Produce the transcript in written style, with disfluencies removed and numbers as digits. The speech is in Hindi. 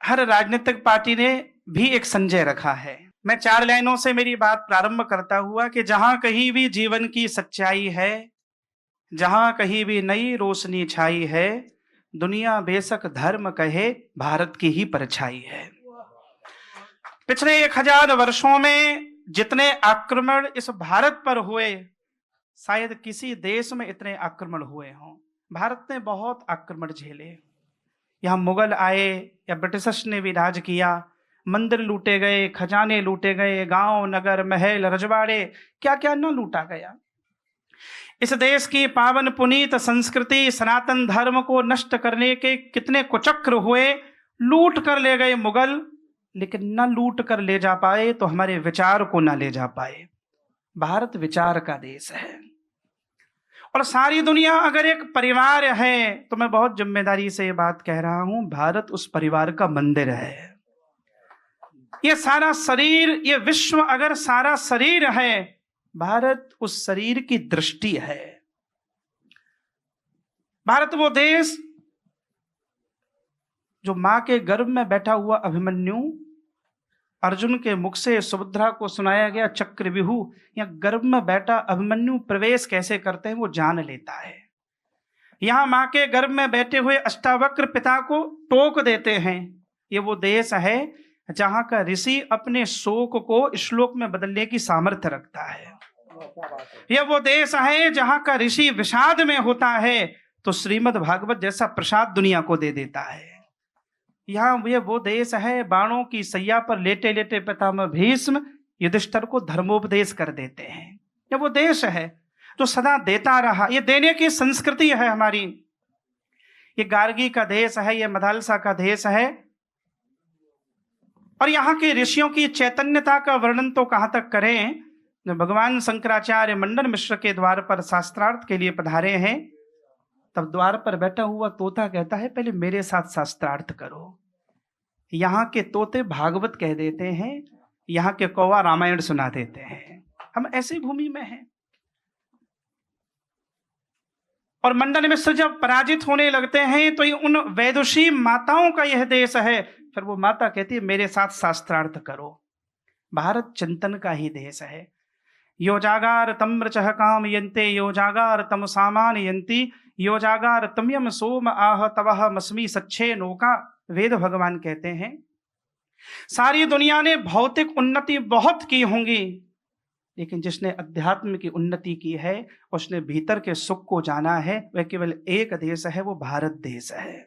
हर राजनीतिक पार्टी ने भी एक संजय रखा है। मैं 4 लाइनों से मेरी बात प्रारंभ करता हुआ कि जहां कहीं भी जीवन की सच्चाई है, जहां कहीं भी नई रोशनी छाई है, दुनिया बेशक धर्म कहे, भारत की ही परछाई है। पिछले 1000 वर्षों में जितने आक्रमण इस भारत पर हुए, शायद किसी देश में इतने आक्रमण हुए हों। भारत ने बहुत आक्रमण झेले। यहाँ मुगल आए या ब्रिटिशर्स ने भी राज किया, मंदिर लूटे गए, खजाने लूटे गए, गांव नगर महल रजवाड़े, क्या क्या न लूटा गया। इस देश की पावन पुनीत संस्कृति सनातन धर्म को नष्ट करने के कितने कुचक्र हुए। लूट कर ले गए मुगल, लेकिन न लूट कर ले जा पाए तो हमारे विचार को न ले जा पाए। भारत विचार का देश है और सारी दुनिया अगर एक परिवार है तो मैं बहुत जिम्मेदारी से ये बात कह रहा हूं, भारत उस परिवार का मंदिर है। ये सारा शरीर, ये विश्व अगर सारा शरीर है, भारत उस शरीर की दृष्टि है। भारत वो देश जो मां के गर्भ में बैठा हुआ अभिमन्यु, अर्जुन के मुख से सुभद्रा को सुनाया गया चक्रव्यूह, या गर्भ में बैठा अभिमन्यु प्रवेश कैसे करते हैं वो जान लेता है। यहां मां के गर्भ में बैठे हुए अष्टावक्र पिता को टोक देते हैं। ये वो देश है जहां का ऋषि अपने शोक को श्लोक में बदलने की सामर्थ्य रखता है। यह वो देश है जहां का ऋषि विषाद में होता है तो श्रीमद् भागवत जैसा प्रसाद दुनिया को दे देता है। यहाँ ये वो देश है, बाणों की सैया पर लेटे लेटे पितामह भीष्म युधिष्ठिर को धर्मोपदेश कर देते हैं। ये वो देश है जो सदा देता रहा। ये देने की संस्कृति है हमारी। ये गार्गी का देश है, ये मदालसा का देश है। और यहाँ के ऋषियों की चैतन्यता का वर्णन तो कहाँ तक करें। भगवान शंकराचार्य मंडन मिश्र के द्वार पर शास्त्रार्थ के लिए पधारे हैं, तब द्वार पर बैठा हुआ तोता कहता है पहले मेरे साथ शास्त्रार्थ करो। यहाँ के तोते भागवत कह देते हैं, यहाँ के कौवा रामायण सुना देते हैं। हम ऐसी भूमि में हैं। और मंडन मिश्र जब पराजित होने लगते हैं तो ये उन वैदुषी माताओं का यह देश है। फिर वो माता कहती है मेरे साथ शास्त्रार्थ करो। भारत चिंतन का ही देश है। यो जागार तम्र चह काम यंते, यो जागार तम सामान यंती, यो जागार तम्यम सोम आह तवह मस्मी सच्छे नौका, वेद भगवान कहते हैं। सारी दुनिया ने भौतिक उन्नति बहुत की होंगी, लेकिन जिसने अध्यात्म की उन्नति की है, उसने भीतर के सुख को जाना है। वह केवल एक देश है, वो भारत देश है।